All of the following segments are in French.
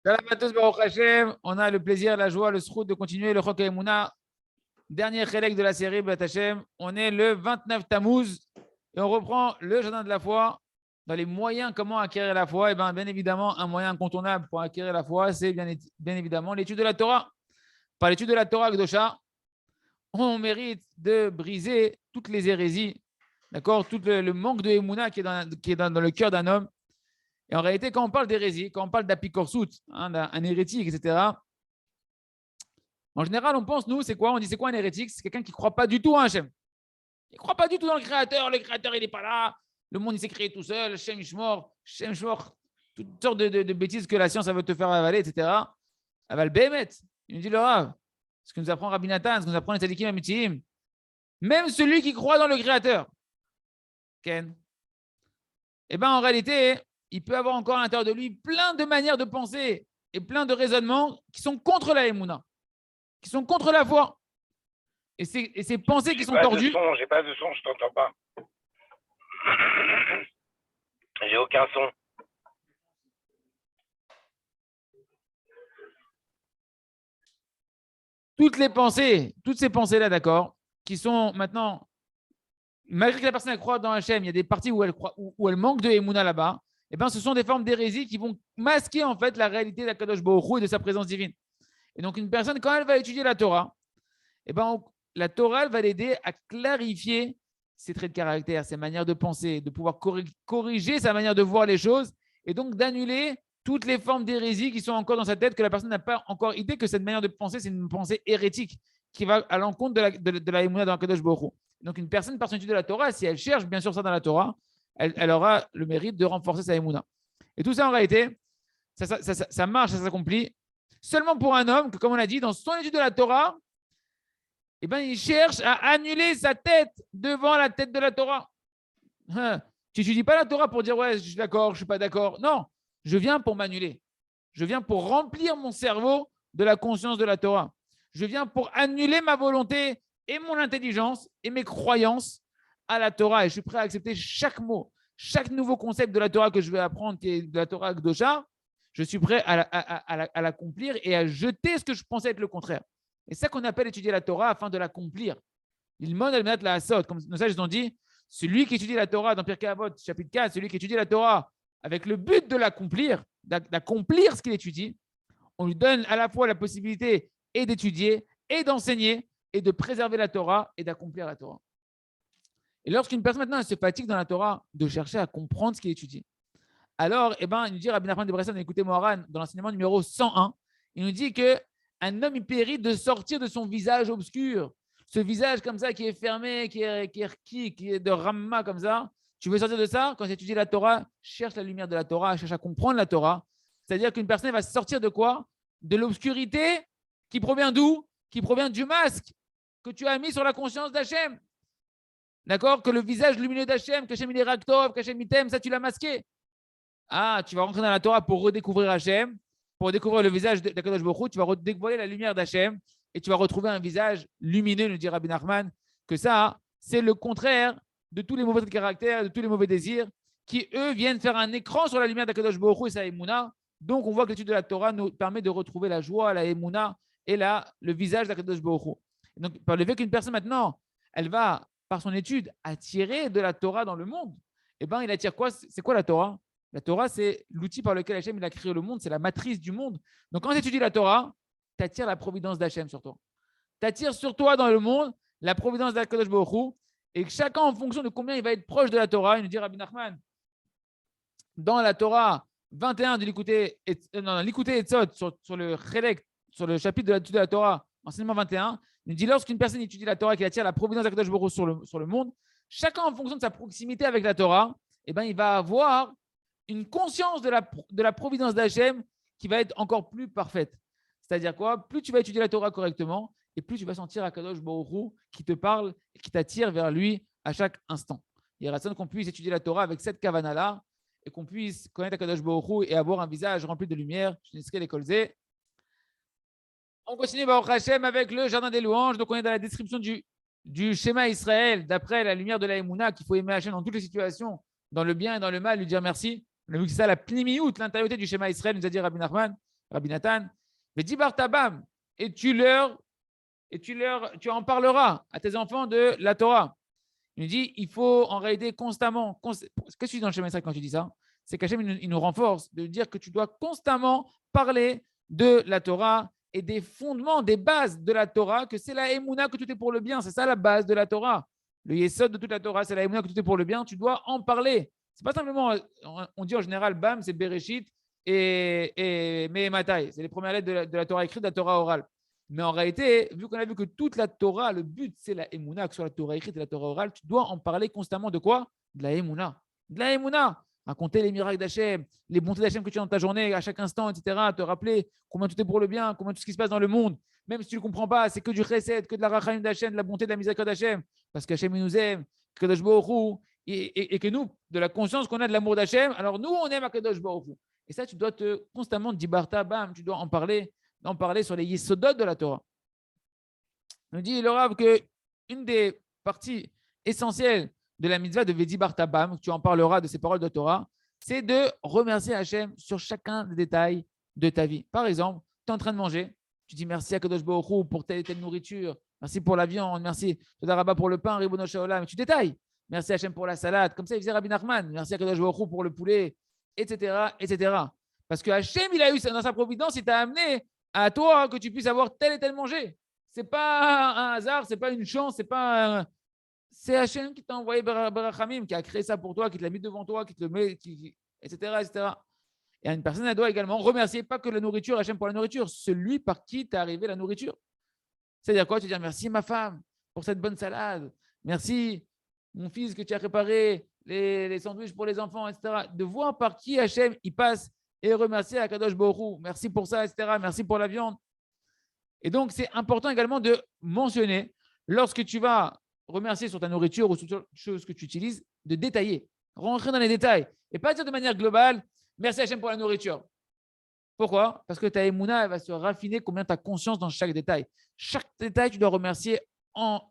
Shalom à tous, Baruch Hashem. On a le plaisir, la joie, le srout de continuer le Chok Emunah. Dernier chélek de la série, Bat Hashem. On est le 29 Tammuz et on reprend le jardin de la foi. Dans les moyens, comment acquérir la foi? Et bien évidemment, un moyen incontournable pour acquérir la foi, c'est bien évidemment l'étude de la Torah. Par l'étude de la Torah, Gdosha, on mérite de briser toutes les hérésies, d'accord, tout le manque de Emunah qui est dans le cœur d'un homme. Et en réalité, quand on parle d'hérésie, quand on parle d'apikorsut, d'un hérétique, etc., en général, on pense, nous, c'est quoi? On dit, c'est quoi un hérétique? C'est quelqu'un qui ne croit pas du tout à Hachem. Il ne croit pas du tout dans le Créateur. Le Créateur, il n'est pas là. Le monde, il s'est créé tout seul. Shem Shmor, toutes sortes de bêtises que la science, elle veut te faire avaler, etc. Aval Behemet. Il nous dit le Rav. Ce que nous apprend Rabbi Nathan, ce que nous apprend les Tzadikim Amitim. Même celui qui croit dans le Créateur. Ken. Eh bien, en réalité, il peut avoir encore à l'intérieur de lui plein de manières de penser et plein de raisonnements qui sont contre la Emouna, qui sont contre la foi. Et ces pensées qui sont tordues. J'ai pas de son, je t'entends pas. J'ai aucun son. Toutes ces pensées-là, d'accord, qui sont maintenant, malgré que la personne elle croit dans Hachem, il y a des parties où elle manque de Emouna là-bas. Eh ben, ce sont des formes d'hérésie qui vont masquer en fait la réalité d'Akadosh Baruch Hu et de sa présence divine. Et donc, une personne, quand elle va étudier la Torah, eh ben, la Torah elle va l'aider à clarifier ses traits de caractère, ses manières de penser, de pouvoir corriger sa manière de voir les choses et donc d'annuler toutes les formes d'hérésie qui sont encore dans sa tête, que la personne n'a pas encore idée que cette manière de penser, c'est une pensée hérétique qui va à l'encontre de la Emouna dans Akadosh Baruch Hu. Donc, une personne, par son étude de la Torah, si elle cherche bien sûr ça dans la Torah, elle aura le mérite de renforcer sa Emouna. Et tout ça, en réalité, ça marche, ça s'accomplit seulement pour un homme que, comme on l'a dit, dans son étude de la Torah, eh ben, il cherche à annuler sa tête devant la tête de la Torah. Tu n'étudies pas la Torah pour dire « ouais, je suis d'accord, je ne suis pas d'accord ». Non, je viens pour m'annuler. Je viens pour remplir mon cerveau de la conscience de la Torah. Je viens pour annuler ma volonté et mon intelligence et mes croyances à la Torah. Et je suis prêt à accepter chaque mot, chaque nouveau concept de la Torah que je vais apprendre, qui est de la Torah Gdosha. Je suis prêt à l'accomplir et à jeter ce que je pensais être le contraire. Et c'est ça qu'on appelle étudier la Torah afin de l'accomplir. Il m'a la asot, comme nos sages ont dit, celui qui étudie la Torah dans Pirkei Avot, chapitre 4, celui qui étudie la Torah avec le but de l'accomplir, d'accomplir ce qu'il étudie, on lui donne à la fois la possibilité et d'étudier, et d'enseigner, et de préserver la Torah, et d'accomplir la Torah. Et lorsqu'une personne maintenant elle se fatigue dans la Torah de chercher à comprendre ce qu'il étudie, alors, il nous dit Rabbi Nachman de Bressan, écoutez Moharan, dans l'enseignement numéro 101, il nous dit qu'un homme il périt de sortir de son visage obscur, ce visage comme ça qui est fermé, qui est de ramma comme ça. Tu veux sortir de ça? Quand tu étudies la Torah, cherche la lumière de la Torah, cherche à comprendre la Torah. C'est-à-dire qu'une personne va sortir de quoi? De l'obscurité qui provient d'où? Qui provient du masque que tu as mis sur la conscience d'Hachem. D'accord? Que le visage lumineux d'Hachem, qu'Hachem il est Raktov, qu'Hachem il t'aime, ça tu l'as masqué. Ah, tu vas rentrer dans la Torah pour redécouvrir Hachem, pour découvrir le visage d'Akadosh Baruch Hu, tu vas redécouvrir la lumière d'Hachem et tu vas retrouver un visage lumineux, nous dit Rabbi Nachman, que ça, c'est le contraire de tous les mauvais caractères, de tous les mauvais désirs qui, eux, viennent faire un écran sur la lumière d'Akadosh Baruch Hu et sa Emouna. Donc, on voit que l'étude de la Torah nous permet de retrouver la joie, la Emouna et le visage d'Akadosh Baruch Hu. Donc, par le fait qu'une personne maintenant, elle va, par son étude, attirer de la Torah dans le monde, eh bien, il attire quoi? C'est quoi la Torah? La Torah, c'est l'outil par lequel Hachem il a créé le monde, c'est la matrice du monde. Donc, quand tu étudies la Torah, tu attires la providence d'Hachem sur toi. Tu attires sur toi dans le monde la providence d'Akadosh Baruch Hu, et chacun en fonction de combien il va être proche de la Torah. Il nous dit Rabbi Nachman, dans la Torah 21 de l'Ikutei Etzot, sur le Chelek, sur le chapitre de l'étude de la Torah, enseignement 21, il nous dit lorsqu'une personne étudie la Torah, qu'il attire la providence d'Akadosh Baruch Hu sur le monde, chacun en fonction de sa proximité avec la Torah, eh ben, il va avoir une conscience de la providence d'Hachem qui va être encore plus parfaite. C'est-à-dire quoi? Plus tu vas étudier la Torah correctement et plus tu vas sentir Akadosh Baruch Hu qui te parle et qui t'attire vers lui à chaque instant. Il y a raison qu'on puisse étudier la Torah avec cette kavana-là et qu'on puisse connaître Akadosh Baruch Hu et avoir un visage rempli de lumière. Je n'ai les kolzé. On continue Baruch Hashem avec le jardin des louanges. Donc on est dans la description du schéma Israël d'après la lumière de la Emouna qu'il faut aimer Hachem dans toutes les situations, dans le bien et dans le mal, lui dire merci. On a vu que c'est ça la pnimiout, l'intériorité du schéma Israël, nous a dit Rabbi Nachman. Rabbi Nathan, Vedibar Tabam, et tu en parleras à tes enfants de la Torah. Il nous dit, il faut en réalité constamment. Qu'est-ce que tu dis dans le chemin quand tu dis ça? C'est qu'Hachem, il nous renforce de dire que tu dois constamment parler de la Torah et des fondements, des bases de la Torah, que c'est la Emouna, que tout est pour le bien. C'est ça la base de la Torah. Le Yesod de toute la Torah, c'est la Emouna, que tout est pour le bien. Tu dois en parler. C'est pas simplement, on dit en général, Bam, c'est Bereshit et Mehematai. C'est les premières lettres de la Torah écrite, de la Torah orale. Mais en réalité, vu qu'on a vu que toute la Torah, le but, c'est la Emouna, que ce soit la Torah écrite et la Torah orale, tu dois en parler constamment de quoi? De la Emouna. De la Emouna. Raconter les miracles d'Hachem, les bontés d'Hachem que tu as dans ta journée, à chaque instant, etc. Te rappeler combien tout est pour le bien, combien tout ce qui se passe dans le monde, même si tu ne le comprends pas, c'est que du chesed, que de la rachamim d'Hachem, de la bonté, de la miséricorde d'Hachem, parce qu'Hachem, il nous aime, Kadosh Baruch Hu, et que nous, de la conscience qu'on a de l'amour d'Hachem, alors nous, on aime Kadosh Baruch Hu. Et ça, tu dois constamment dire Barta, bam, tu dois en parler sur les yesodot de la Torah. On dit le Rav que une des parties essentielles de la mitzvah de Vedi Barta Bam, tu en parleras de ces paroles de Torah, c'est de remercier Hachem sur chacun des détails de ta vie. Par exemple, tu es en train de manger, tu dis merci à Kadosh Baruch Hu pour telle et telle nourriture, merci pour la viande, merci Toda Rabba pour le pain, Ribono Shaolam, tu détailles. Merci Hachem pour la salade, comme ça il faisait Rabbi Nachman, merci à Kadosh Baruch Hu pour le poulet, etc., etc. Parce que Hachem, il a eu dans sa providence, il t'a amené à toi que tu puisses avoir tel et tel manger. Ce n'est pas un hasard, ce n'est pas une chance, c'est Hachem qui t'a envoyé Barachamim, qui a créé ça pour toi, qui te l'a mis devant toi, qui te le met, etc., etc. Et une personne, elle doit également remercier pas que la nourriture, Hachem pour la nourriture, celui par qui t'est arrivé la nourriture. C'est-à-dire quoi? Tu vas dire merci ma femme pour cette bonne salade, merci mon fils que tu as préparé les sandwichs pour les enfants, etc. De voir par qui Hachem il passe et remercier à Kadosh Baruch Hu. Merci pour ça, etc. Merci pour la viande. Et donc, c'est important également de mentionner, lorsque tu vas remercier sur ta nourriture ou sur toute chose que tu utilises, de détailler, rentrer dans les détails et pas dire de manière globale, merci Hachem pour la nourriture. Pourquoi? Parce que ta émouna, elle va se raffiner combien tu as conscience dans chaque détail. Chaque détail, tu dois remercier en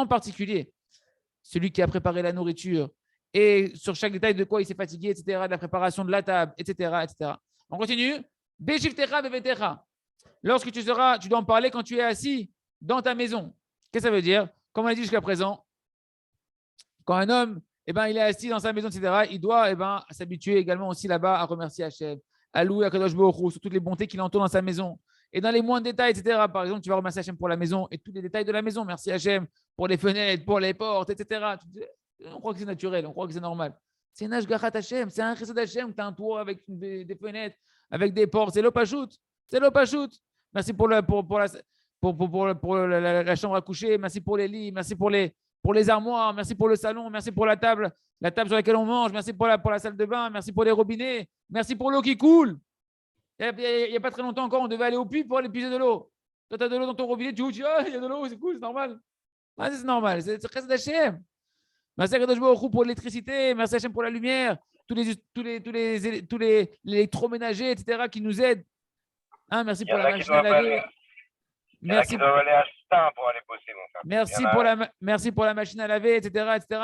particulier celui qui a préparé la nourriture et sur chaque détail de quoi il s'est fatigué, etc., de la préparation de la table, etc., etc. On continue. Beshivtecha bevetecha. Lorsque tu dois en parler quand tu es assis dans ta maison. Qu'est-ce que ça veut dire? Comme on a dit jusqu'à présent, quand un homme il est assis dans sa maison, etc., il doit s'habituer également aussi là-bas à remercier Hachem, à louer Akadosh Baruch Hu sur toutes les bontés qu'il entoure dans sa maison. Et dans les moindres détails, etc., par exemple, tu vas remercier Hachem pour la maison et tous les détails de la maison. Merci Hachem pour les fenêtres, pour les portes, etc. On croit que c'est naturel, on croit que c'est normal. C'est un Ashgarat Hachem, c'est un chesed Hachem. Tu as un toit avec des fenêtres, avec des portes. C'est l'opachut. C'est l'opachut. Merci pour la chambre à coucher. Merci pour les lits. Merci pour les armoires. Merci pour le salon. Merci pour la table sur laquelle on mange. Merci pour la salle de bain. Merci pour les robinets. Merci pour l'eau qui coule. Il n'y a pas très longtemps encore, on devait aller au puits pour aller puiser de l'eau. Toi, tu as de l'eau dans ton robinet, tu dis, il y a de l'eau, c'est cool, c'est normal. Ah, c'est normal, c'est très Hachem. Merci à Kadosh Baruch Hu pour l'électricité. Merci à Hachem pour la lumière. Tous les électroménagers, etc., qui nous aident. Hein, merci pour la machine à laver. Merci pour aller à Stein pour aller bosser, mon frère. Merci pour la machine à laver, etc., etc.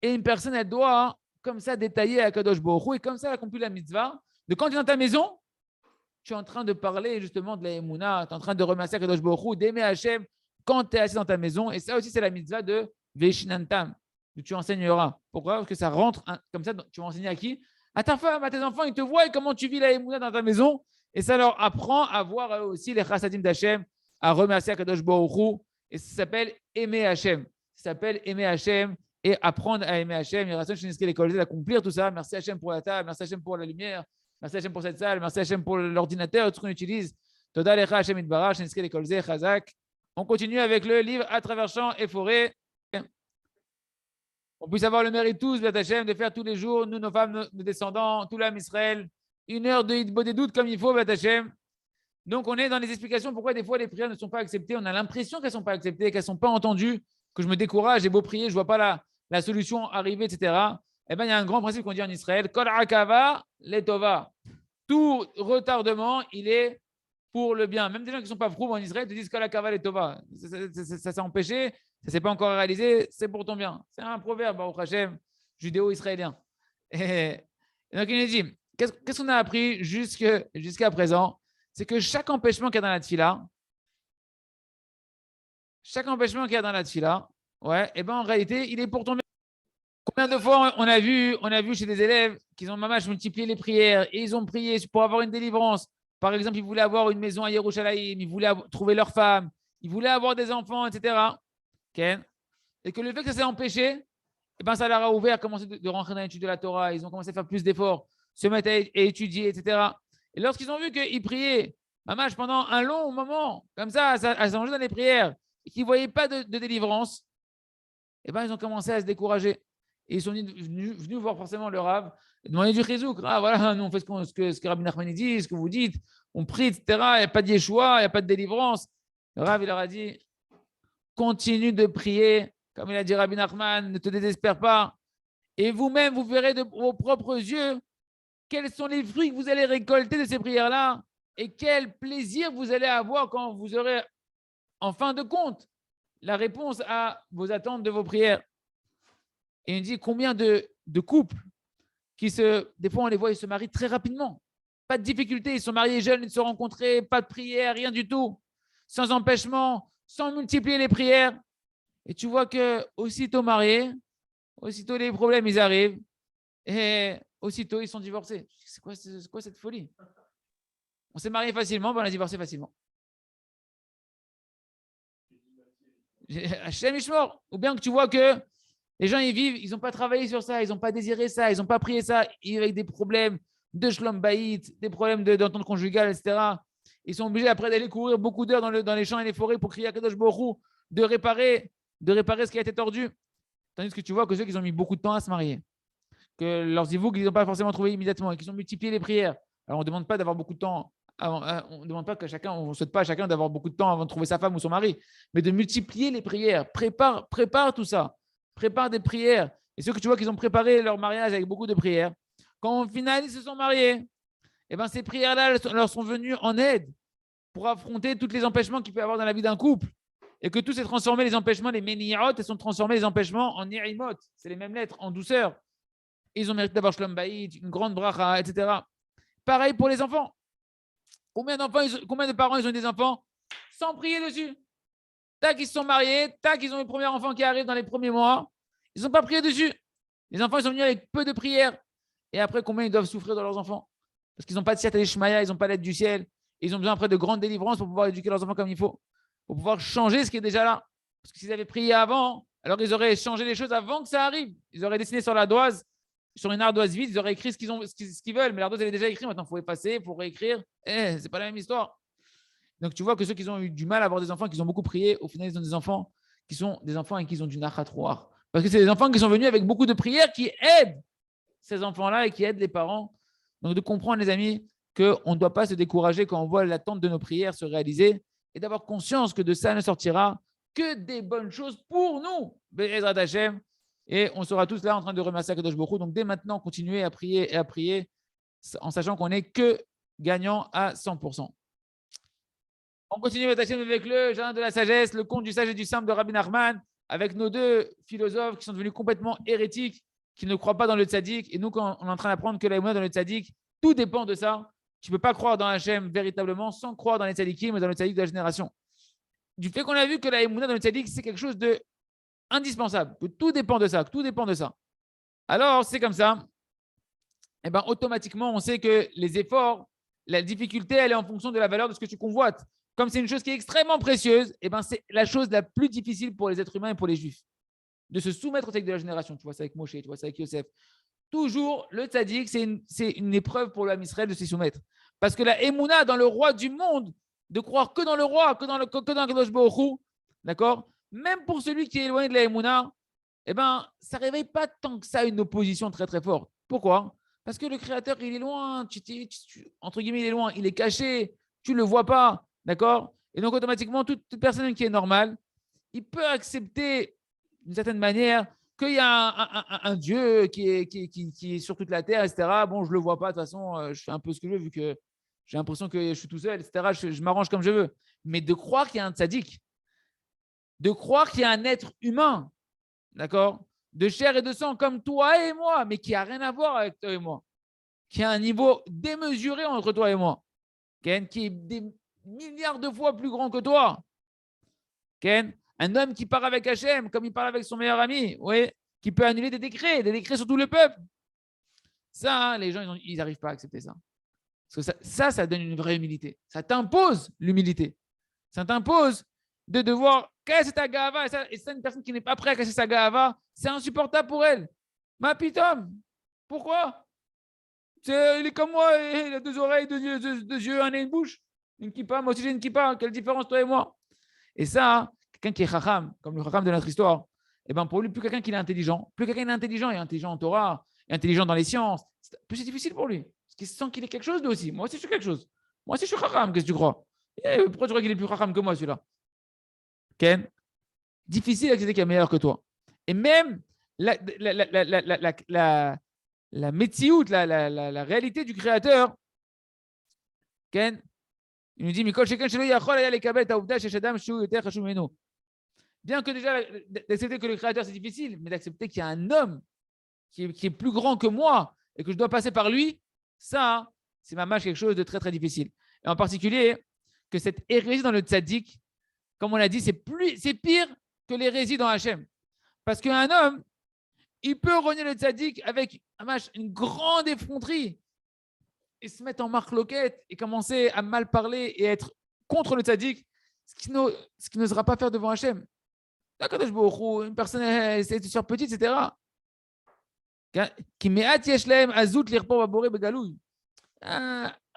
Et une personne, elle doit, comme ça, détailler à Kadosh Baruch Hu. Et comme ça, elle accomplit la mitzvah. De quand tu es dans ta maison, tu es en train de parler justement de la Emouna. Tu es en train de remercier Kadosh Baruch Hu, d'aimer Hachem quand tu es assis dans ta maison. Et ça aussi, c'est la mitzvah de Veshinantam, que tu enseigneras. Pourquoi? Parce que ça rentre comme ça. Tu vas enseigner à qui? À ta femme, à tes enfants. Ils te voient comment tu vis la Emouna dans ta maison. Et ça leur apprend à voir aussi les chassadim d'Hachem, à remercier Kadosh Baruch Hu. Et ça s'appelle aimer Hachem. Ça s'appelle aimer Hachem et apprendre à aimer Hachem. Il y a personne qui l'école d'accomplir tout ça. Merci Hachem pour la table. Merci Hachem pour la lumière. Merci Hachem pour cette salle. Merci Hachem pour l'ordinateur, tout ce qu'on utilise. Toda lecha Hachem itbarach, shenizke lekol ze chazak. On continue avec le livre À travers champs et forêts. On puisse avoir le mérite tous, B'at Hachem, de faire tous les jours, nous, nos femmes, nos descendants, tout l'âme Israël, 1 heure de hitbo des doutes comme il faut, B'at Hachem. Donc, on est dans les explications pourquoi des fois les prières ne sont pas acceptées. On a l'impression qu'elles ne sont pas acceptées, qu'elles ne sont pas entendues, que je me décourage, j'ai beau prier, je ne vois pas la solution arriver, etc. Eh bien, il y a un grand principe qu'on dit en Israël, Kol Akava Letova. Tout retardement, il est pour le bien. Même des gens qui ne sont pas froums en Israël te disent Kol Akava Letova. Ça s'est empêché, ça ne s'est pas encore réalisé, c'est pour ton bien. C'est un proverbe, Baruch Hashem, judéo-israélien. Et donc, il nous dit, qu'est-ce qu'on a appris jusqu'à présent? c'est que chaque empêchement qu'il y a dans la tfila, ouais, et ben en réalité, il est pour tomber. Combien de fois on a vu chez des élèves qu'ils ont mamash multiplié les prières et ils ont prié pour avoir une délivrance. Par exemple, ils voulaient avoir une maison à Yerushalayim, ils voulaient trouver leur femme, ils voulaient avoir des enfants, etc. Okay. Et que le fait que ça s'est empêché, eh ben, ça leur a ouvert à commencer de rentrer dans l'étude de la Torah. Ils ont commencé à faire plus d'efforts, se mettre à étudier, etc. Et lorsqu'ils ont vu qu'ils priaient, mamash, pendant un long moment, comme ça, à s'engager dans les prières, et qu'ils ne voyaient pas de délivrance, eh ben, ils ont commencé à se décourager. Et ils sont venus voir forcément le Rav, et demander du chizouk. Ah voilà, nous on fait ce que Rabbi Nachman dit, ce que vous dites, on prie, etc. Il n'y a pas de Yeshua, il n'y a pas de délivrance. Le Rav, il leur a dit, continue de prier, comme il a dit Rabbi Nachman, ne te désespère pas. Et vous-même, vous verrez de vos propres yeux quels sont les fruits que vous allez récolter de ces prières-là et quel plaisir vous allez avoir quand vous aurez, en fin de compte, la réponse à vos attentes de vos prières. Et il dit combien de couples qui des fois on les voit, ils se marient très rapidement. Pas de difficulté, ils sont mariés jeunes, ils se sont rencontrés, pas de prière, rien du tout. Sans empêchement, sans multiplier les prières. Et tu vois que aussitôt mariés, aussitôt les problèmes, ils arrivent. Et aussitôt, ils sont divorcés. C'est quoi cette folie? On s'est marié facilement, ben on a divorcé facilement. Hachem Ishmor. Ou bien que tu vois que les gens, ils vivent, ils n'ont pas travaillé sur ça, ils n'ont pas désiré ça, ils n'ont pas prié ça, ils vivent avec des problèmes de shlom bayit, des problèmes d'entente conjugale, etc. Ils sont obligés après d'aller courir beaucoup d'heures dans les champs et les forêts pour crier à Kadosh Baruch Hu, de réparer ce qui a été tordu. Tandis que tu vois que ceux qui ont mis beaucoup de temps à se marier, que leurs zivouk, ils n'ont pas forcément trouvé immédiatement et qu'ils ont multiplié les prières. Alors on ne demande pas d'avoir beaucoup de temps. On ne demande pas on ne souhaite pas à chacun d'avoir beaucoup de temps avant de trouver sa femme ou son mari, mais de multiplier les prières. Prépare tout ça. Prépare des prières. Et ceux que tu vois qu'ils ont préparé leur mariage avec beaucoup de prières, quand au final ils se sont mariés, et ben ces prières-là leur sont venues en aide pour affronter tous les empêchements qu'il peut y avoir dans la vie d'un couple. Et que tout s'est transformé, les empêchements, les méniot, et sont transformés les empêchements en irimot. C'est les mêmes lettres, en douceur. Ils ont mérité d'avoir shlom bayit, une grande bracha, etc. Pareil pour les enfants. Combien de parents ils ont des enfants sans prier dessus? Tac, ils se sont mariés, tac, ils ont le premier enfant qui arrive dans les premiers mois. Ils n'ont pas prié dessus. Les enfants, ils sont venus avec peu de prières. Et après, combien ils doivent souffrir dans leurs enfants? Parce qu'ils n'ont pas de siat et shmaya, ils n'ont pas l'aide du ciel. Ils ont besoin après de grandes délivrances pour pouvoir éduquer leurs enfants comme il faut. Pour pouvoir changer ce qui est déjà là. Parce que s'ils avaient prié avant, alors ils auraient changé les choses avant que ça arrive. Ils auraient dessiné sur l'ardoise, sur une ardoise vide, ils auraient écrit ce qu'ils veulent. Mais l'ardoise, elle est déjà écrite. Maintenant, il faut effacer, il faut réécrire. C'est pas la même histoire. Donc, tu vois que ceux qui ont eu du mal à avoir des enfants, qui ont beaucoup prié, au final, ils ont des enfants qui sont des enfants et qui ont du nachatroir. Parce que c'est des enfants qui sont venus avec beaucoup de prières qui aident ces enfants-là et qui aident les parents. Donc, de comprendre, les amis, qu'on ne doit pas se décourager quand on voit l'attente de nos prières se réaliser et d'avoir conscience que de ça ne sortira que des bonnes choses pour nous. Be'ezrat Hashem. Et on sera tous là en train de remercier Kadosh Baruch Hu. Donc, dès maintenant, continuez à prier et à prier en sachant qu'on n'est que gagnant à 100%. On continue avec le jardin de la sagesse, le conte du sage et du simple de Rabbi Nachman, avec nos deux philosophes qui sont devenus complètement hérétiques, qui ne croient pas dans le tzaddik. Et nous, quand on est en train d'apprendre que la émouna dans le tzaddik, tout dépend de ça. Tu ne peux pas croire dans Hachem véritablement sans croire dans les tzaddikim et dans le tzaddik de la génération. Du fait qu'on a vu que la émouna dans le tzaddik, c'est quelque chose d'indispensable, que tout dépend de ça, Alors, c'est comme ça. Et ben, automatiquement, on sait que les efforts, la difficulté, elle est en fonction de la valeur de ce que tu convoites. Comme c'est une chose qui est extrêmement précieuse, et ben c'est la chose la plus difficile pour les êtres humains et pour les juifs. De se soumettre au tzaddik de la génération. Tu vois ça avec Moshe, tu vois ça avec Yosef. Toujours, le tzaddik, c'est une épreuve pour l'homme Israël de s'y soumettre. Parce que la émouna dans le roi du monde, de croire que dans le roi, que dans le Kadosh Baruch Hu, d'accord, même pour celui qui est éloigné de la émouna, eh ben, ça ne réveille pas tant que ça une opposition très très forte. Pourquoi? Parce que le Créateur, il est loin, entre guillemets, il est loin, il est caché, tu ne le vois pas. D'accord? Et donc, automatiquement, toute personne qui est normale, il peut accepter d'une certaine manière qu'il y a un Dieu qui est sur toute la terre, etc. Bon, je ne le vois pas, de toute façon, je fais un peu ce que je veux, vu que j'ai l'impression que je suis tout seul, etc. Je m'arrange comme je veux. Mais de croire qu'il y a un tzaddik, de croire qu'il y a un être humain, d'accord? De chair et de sang comme toi et moi, mais qui n'a rien à voir avec toi et moi, qui a un niveau démesuré entre toi et moi. Ken, qui est des milliards de fois plus grand que toi. Ken, un homme qui part avec Hachem, comme il parle avec son meilleur ami, oui, qui peut annuler des décrets sur tout le peuple. Ça, les gens, ils n'arrivent pas à accepter ça. Parce que ça donne une vraie humilité. Ça t'impose l'humilité. Ça t'impose de devoir casser ta gava. Et ça, une personne qui n'est pas prête à casser sa gava, c'est insupportable pour elle. Ma pitom, pourquoi? Il est comme moi, il a deux oreilles, deux yeux, un nez, une bouche. Une kippa, moi aussi j'ai une kippa. Quelle différence, toi et moi? Et ça, quelqu'un qui est chacham, comme le chacham de notre histoire, et ben pour lui, plus quelqu'un qui est intelligent, plus quelqu'un est intelligent, il est intelligent en Torah, il est intelligent dans les sciences, plus c'est difficile pour lui. Parce qu'il sent qu'il est quelque chose, lui aussi. Moi aussi, je suis quelque chose. Moi aussi, je suis chacham, qu'est-ce que tu crois? Pourquoi tu crois qu'il est plus chacham que moi, celui-là? Ken, difficile d'accepter qu'il est meilleur que toi. Et même la métiout, la réalité du créateur, Ken, il nous dit, bien que déjà, d'accepter que le créateur, c'est difficile, mais d'accepter qu'il y a un homme qui est plus grand que moi et que je dois passer par lui, ça, c'est quelque chose de très, très difficile. Et en particulier, que cette hérésie dans le tzaddik, comme on l'a dit, c'est pire que l'hérésie dans Hachem. Parce qu'un homme, il peut renier le tzaddik avec une grande effronterie et se mettre en marque-loquette et commencer à mal parler et être contre le tzaddik, ce qu'il n'osera pas faire devant Hachem. Une personne essaie de se faire petite, etc. Un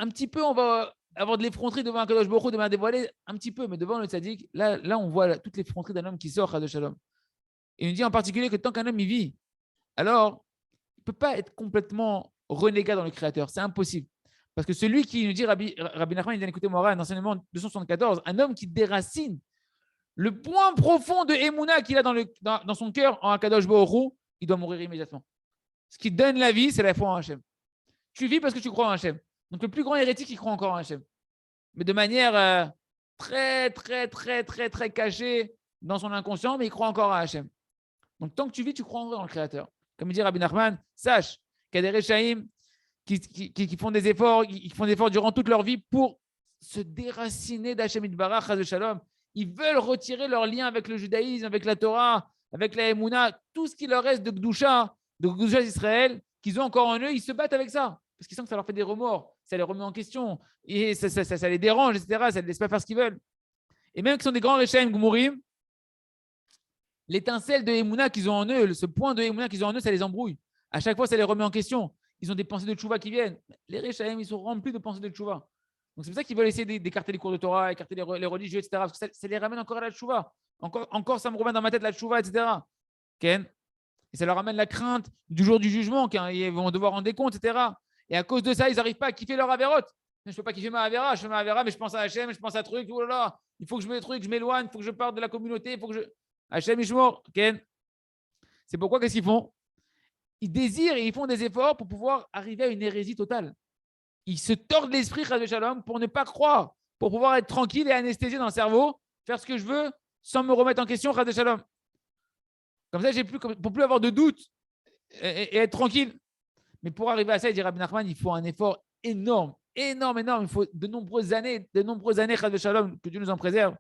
petit peu, on va avoir de l'effronterie devant un Kadosh Baruch Hu, devant un dévoilé, un petit peu, mais devant le tzaddik, là on voit toute l'effronterie d'un homme qui sort de Shalom. Et il nous dit en particulier que tant qu'un homme y vit, alors il ne peut pas être complètement renégat dans le Créateur. C'est impossible. Parce que celui qui nous dit, Rabbi Nachman, il vient d'écouter Moira, un enseignement 274, un homme qui déracine le point profond de Emouna qu'il a dans son cœur en Akadosh Baruch Hu, il doit mourir immédiatement. Ce qui donne la vie, c'est la foi en Hachem. Tu vis parce que tu crois en Hachem. Donc le plus grand hérétique, il croit encore en Hachem. Mais de manière très, très, très, très, très cachée dans son inconscient, mais il croit encore en Hachem. Donc tant que tu vis, tu crois encore dans le Créateur. Comme dit Rabbi Nachman, sache qu'il y a des Réchaïm qui font des efforts, durant toute leur vie pour se déraciner d'Hachem Yitbarach, Chas v'Shalom. Ils veulent retirer leur lien avec le judaïsme, avec la Torah, avec la Emouna, tout ce qui leur reste de Gdusha d'Israël, qu'ils ont encore en eux, ils se battent avec ça. Parce qu'ils sentent que ça leur fait des remords, ça les remet en question, et ça les dérange, etc. Ça ne les laisse pas faire ce qu'ils veulent. Et même qu'ils sont des grands Réchaïm Gmourim, l'étincelle de Emouna qu'ils ont en eux, ce point de Emouna qu'ils ont en eux, ça les embrouille. À chaque fois, ça les remet en question. Ils ont des pensées de tchouva qui viennent. Les Réchaïm, ils sont remplis de pensées de tchouva. Donc c'est pour ça qu'ils veulent essayer d'écarter les cours de Torah, écarter les religieux, etc. Parce que ça les ramène encore à la tchouva. Encore, ça me remet dans ma tête la tchouva, etc. Ken. Et ça leur ramène la crainte du jour du jugement, qu'ils vont devoir rendre des comptes, etc. Et à cause de ça, ils n'arrivent pas à kiffer leur avérote. Je ne peux pas kiffer ma avéra, je fais ma avéra, mais je pense à Hachem, je pense à truc, oh là là, il faut que je me truc, je m'éloigne, il faut que je parte de la communauté, il faut que je. Hachem Ishmor, Ken. C'est pourquoi qu'est-ce qu'ils font? Ils désirent et ils font des efforts pour pouvoir arriver à une hérésie totale. Ils se tordent l'esprit, Chas v'Shalom, pour ne pas croire, pour pouvoir être tranquille et anesthésié dans le cerveau, faire ce que je veux sans me remettre en question, Chas v'Shalom. Comme ça, pour plus avoir de doute et être tranquille. Mais pour arriver à ça, il dit Rabbi Nachman, il faut un effort énorme. Il faut de nombreuses années, Chas v'Shalom, que Dieu nous en préserve.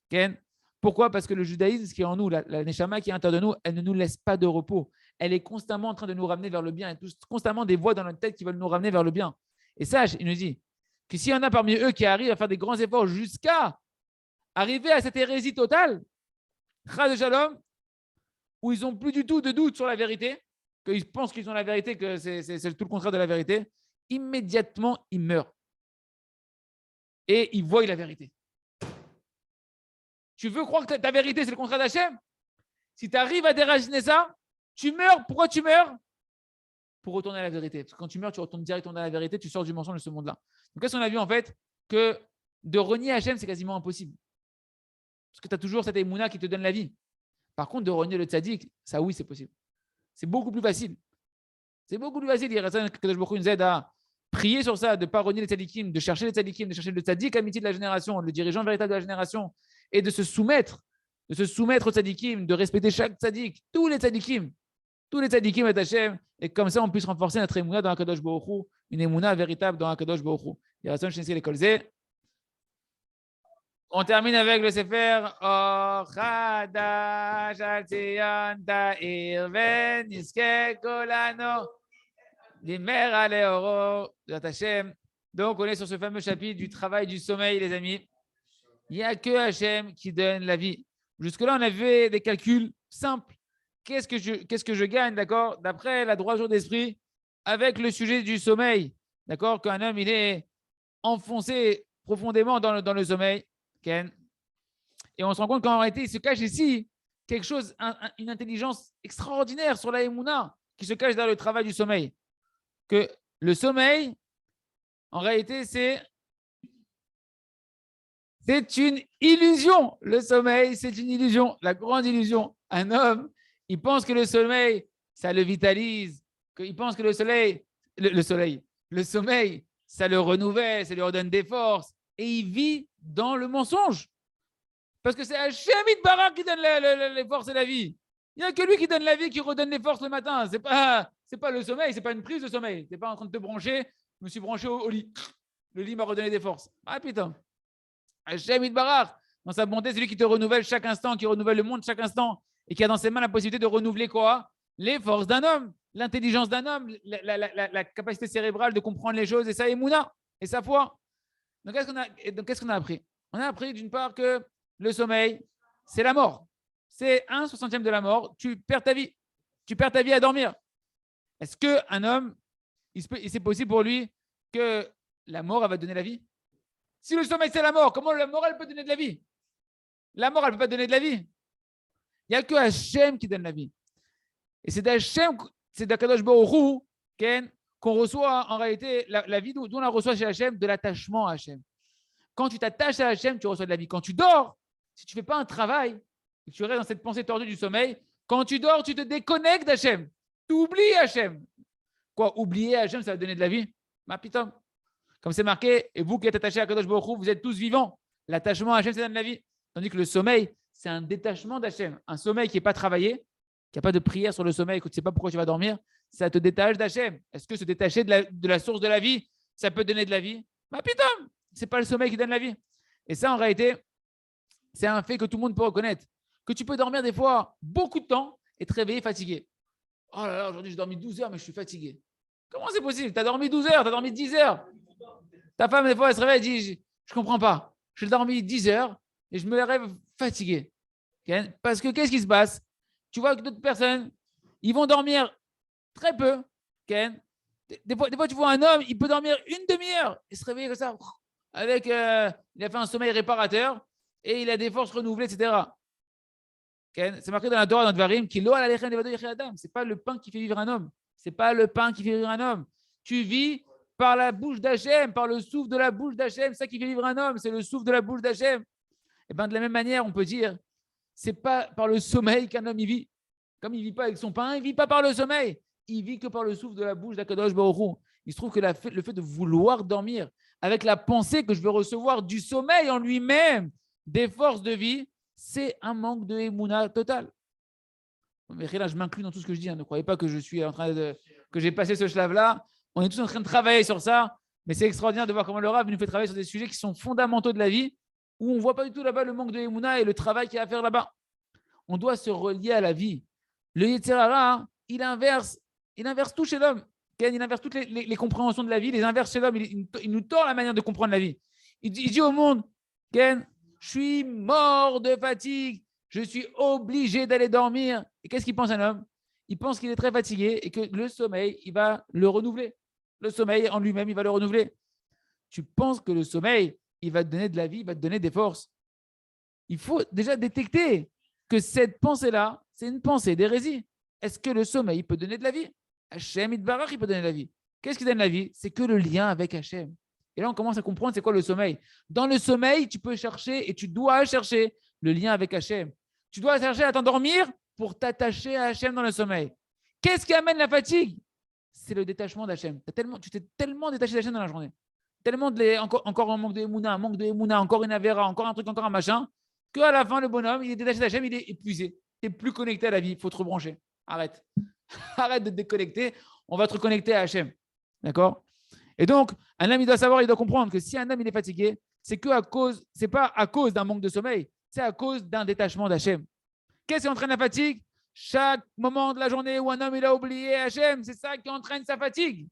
Ken. Pourquoi? Parce que le judaïsme, ce qui est en nous, la neshama qui est à l'intérieur de nous, elle ne nous laisse pas de repos. Elle est constamment en train de nous ramener vers le bien. Il y a constamment des voix dans notre tête qui veulent nous ramener vers le bien. Et sache, il nous dit que s'il y en a parmi eux qui arrivent à faire des grands efforts jusqu'à arriver à cette hérésie totale, Chas v'Shalom, où ils n'ont plus du tout de doute sur la vérité, qu'ils pensent qu'ils ont la vérité, que c'est tout le contraire de la vérité, immédiatement, ils meurent. Et ils voient la vérité. Tu veux croire que ta vérité, c'est le contraire d'Hachem? Si tu arrives à déraciner ça, tu meurs. Pourquoi tu meurs? Pour retourner à la vérité. Parce que quand tu meurs, tu retournes directement à la vérité, tu sors du mensonge de ce monde-là. Donc, qu'est-ce qu'on a vu en fait? Que de renier Hachem, c'est quasiment impossible. Parce que tu as toujours cette émouna qui te donne la vie. Par contre, de renier le tzaddik, ça oui, c'est possible. C'est beaucoup plus facile. C'est beaucoup plus facile. Il y a Kadosh Baruch Hu nous aide à prier sur ça, de ne pas renier les tzaddikim, de chercher les tzaddikim, de chercher le tzaddik amitié de la génération, le dirigeant véritable de la génération, et de se soumettre aux tzaddikim, de respecter chaque tzaddik, tous les tzaddikim et Hachem, et comme ça on puisse renforcer notre émouna dans Akadosh Baruch Hu, une émouna véritable dans Akadosh Baruch Hu. On termine avec le Sefer Chadash al Tzion Ta'ir Ven Yizke Kolano Limer Aleoro Hashem. Donc, on est sur ce fameux chapitre du travail du sommeil, les amis. Il n'y a que Hachem qui donne la vie. Jusque-là, on avait des calculs simples. Qu'est-ce que je gagne, d'accord, d'après la droiture d'esprit, avec le sujet du sommeil, d'accord, qu'un homme, il est enfoncé profondément dans le sommeil. Ken. Et on se rend compte qu'en réalité, il se cache ici quelque chose, une intelligence extraordinaire sur la Emouna qui se cache dans le travail du sommeil. Que le sommeil, en réalité, c'est une illusion. Le sommeil, c'est une illusion, la grande illusion. Un homme, il pense que le sommeil, ça le vitalise, qu'il pense que le sommeil, ça le renouvelle, ça lui redonne des forces. Et il vit dans le mensonge. Parce que c'est Hachem Yitbarach qui donne les forces et la vie. Il n'y a que lui qui donne la vie, qui redonne les forces le matin. Ce n'est pas le sommeil, ce n'est pas une prise de sommeil. Tu n'es pas en train de te brancher. Je me suis branché au lit. Le lit m'a redonné des forces. Ah putain. Hachem Yitbarach, dans sa bonté, c'est lui qui te renouvelle chaque instant, qui renouvelle le monde chaque instant et qui a dans ses mains la possibilité de renouveler quoi? Les forces d'un homme, l'intelligence d'un homme, la capacité cérébrale de comprendre les choses et sa émouna et sa foi. Donc, qu'est-ce qu'on a appris? On a appris d'une part que le sommeil, c'est la mort. C'est 1/60 de la mort. Tu perds ta vie. Tu perds ta vie à dormir. Est-ce qu'un homme, c'est possible pour lui que la mort, elle va donner la vie? Si le sommeil, c'est la mort, comment la mort, elle peut donner de la vie? La mort, elle ne peut pas donner de la vie. Il n'y a que Hachem qui donne la vie. Et c'est d'Hachem, c'est d'Akadosh Baruch Hu, qu'on reçoit en réalité la vie d'où on la reçoit chez Hachem, de l'attachement à Hachem. Quand tu t'attaches à Hachem, tu reçois de la vie. Quand tu dors, si tu ne fais pas un travail, et que tu restes dans cette pensée tordue du sommeil, quand tu dors, tu te déconnectes d'Hachem. Tu oublies Hachem. Quoi, oublier Hachem, ça va donner de la vie? Ma putain. Comme c'est marqué, et vous qui êtes attachés à Kadosh Baruch Hu, vous êtes tous vivants. L'attachement à Hachem, ça donne de la vie. Tandis que le sommeil, c'est un détachement d'Hachem. Un sommeil qui n'est pas travaillé, qui n'a pas de prière sur le sommeil, que tu ne sais pas pourquoi tu vas dormir, ça te détache d'Hachem. Est-ce que se détacher de la source de la vie, ça peut donner de la vie? Ma putain, ce n'est pas le sommeil qui donne la vie. Et ça, en réalité, c'est un fait que tout le monde peut reconnaître. Que tu peux dormir des fois beaucoup de temps et te réveiller fatigué. Oh là là, aujourd'hui, j'ai dormi 12 heures, mais je suis fatigué. Comment c'est possible? Tu as dormi 12 heures, tu as dormi 10 heures. Ta femme, des fois, elle se réveille et dit, je ne comprends pas. J'ai dormi 10 heures et je me réveille fatigué. Okay? Parce que qu'est-ce qui se passe? Tu vois que d'autres personnes, ils vont dormir très peu. Okay? Des fois, tu vois un homme, il peut dormir une demi-heure et se réveiller comme ça. Il a fait un sommeil réparateur et il a des forces renouvelées, etc. Okay? C'est marqué dans la Torah, dans Dvarim, ce n'est pas le pain qui fait vivre un homme. Ce n'est pas le pain qui fait vivre un homme. Tu vis par la bouche d'Hachem, par le souffle de la bouche d'Hachem. C'est ça qui fait vivre un homme, c'est le souffle de la bouche d'Hachem. Et bien, de la même manière, on peut dire, ce n'est pas par le sommeil qu'un homme y vit. Comme il ne vit pas avec son pain, il ne vit pas par le sommeil. Il vit que par le souffle de la bouche d'Akadosh Baruch Hu. Il se trouve que le fait de vouloir dormir, avec la pensée que je veux recevoir du sommeil en lui-même, des forces de vie, c'est un manque de émouna total. Mais là, je m'inclus dans tout ce que je dis. Ne croyez pas que je suis en train que j'ai passé ce schlave-là. On est tous en train de travailler sur ça. Mais c'est extraordinaire de voir comment le Rav nous fait travailler sur des sujets qui sont fondamentaux de la vie, où on ne voit pas du tout là-bas le manque de émouna et le travail qu'il y a à faire là-bas. On doit se relier à la vie. Le Yetzer Hara, il inverse tout chez l'homme. Il inverse toutes les compréhensions de la vie, les inverse chez l'homme. Il nous tord la manière de comprendre la vie. Il dit au monde, Ken, je suis mort de fatigue, je suis obligé d'aller dormir. Et qu'est-ce qu'il pense un homme? Il pense qu'il est très fatigué et que le sommeil, il va le renouveler. Le sommeil en lui-même, il va le renouveler. Tu penses que le sommeil, il va te donner de la vie, il va te donner des forces. Il faut déjà détecter que cette pensée-là, c'est une pensée d'hérésie. Est-ce que le sommeil peut donner de la vie? Hachem Yitbarach, il peut donner de la vie. Qu'est-ce qui donne la vie? C'est que le lien avec Hachem. Et là, on commence à comprendre c'est quoi le sommeil. Dans le sommeil, tu peux chercher et tu dois chercher le lien avec Hachem. Tu dois chercher à t'endormir pour t'attacher à Hachem dans le sommeil. Qu'est-ce qui amène la fatigue? C'est le détachement d'Hachem. Tu t'es tellement détaché d'Hachem dans la journée. Tellement encore un manque de Emouna, encore une Avera, encore un truc, encore un machin, qu'à la fin, le bonhomme, il est détaché d'Hachem, il est épuisé. Tu n'es plus connecté à la vie, il faut te rebrancher. Arrête. Arrête de te déconnecter, on va te reconnecter à Hachem. D'accord? Et donc, un homme, il doit savoir, il doit comprendre que si un homme il est fatigué, c'est pas à cause d'un manque de sommeil, c'est à cause d'un détachement d'Hachem. Qu'est-ce qui entraîne la fatigue? Chaque moment de la journée où un homme il a oublié Hachem, c'est ça qui entraîne sa fatigue.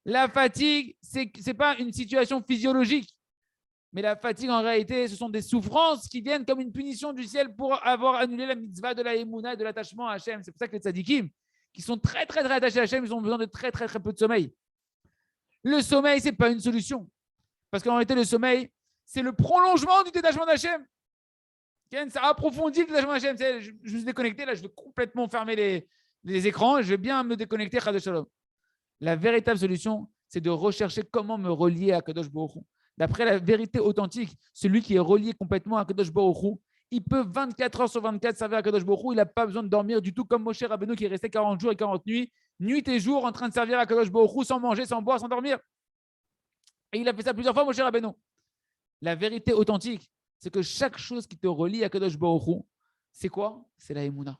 La fatigue, ce n'est pas une situation physiologique. Mais la fatigue, en réalité, ce sont des souffrances qui viennent comme une punition du ciel pour avoir annulé la mitzvah de la émouna et de l'attachement à Hachem. C'est pour ça que les tzadikim, qui sont très, très, très attachés à Hachem, ils ont besoin de très, très, très peu de sommeil. Le sommeil, ce n'est pas une solution. Parce qu'en réalité, le sommeil, c'est le prolongement du détachement d'Hachem. Ça approfondit le détachement d'Hachem. Je me suis déconnecté, là, je vais complètement fermer les écrans et je vais bien me déconnecter. La véritable solution, c'est de rechercher comment me relier à Kadosh Baruch Hu. D'après la vérité authentique, celui qui est relié complètement à Kadosh Baruch Hu, il peut 24 heures sur 24 servir à Kadosh Baruch Hu. Il n'a pas besoin de dormir du tout comme Moshe Rabbeinu qui est resté 40 jours et 40 nuits, nuit et jour en train de servir à Kadosh Baruch Hu sans manger, sans boire, sans dormir. Et il a fait ça plusieurs fois, Moshe Rabbeinu. La vérité authentique, c'est que chaque chose qui te relie à Kadosh Baruch Hu, c'est quoi? C'est la Emouna,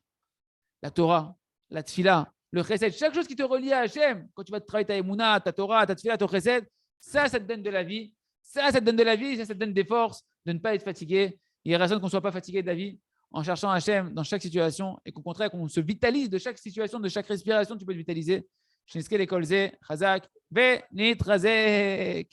la Torah, la Tfila, le Chesed. Chaque chose qui te relie à Hachem, quand tu vas travailler ta Emouna, ta Torah, ta Tfila, ton Chesed, ça te donne de la vie. Ça te donne de la vie, ça te donne des forces de ne pas être fatigué. Il y a raison qu'on ne soit pas fatigué de la vie en cherchant Hachem dans chaque situation et qu'au contraire, qu'on se vitalise de chaque situation, de chaque respiration, tu peux te vitaliser. Chniske le kolze, chazak, ve nit razek.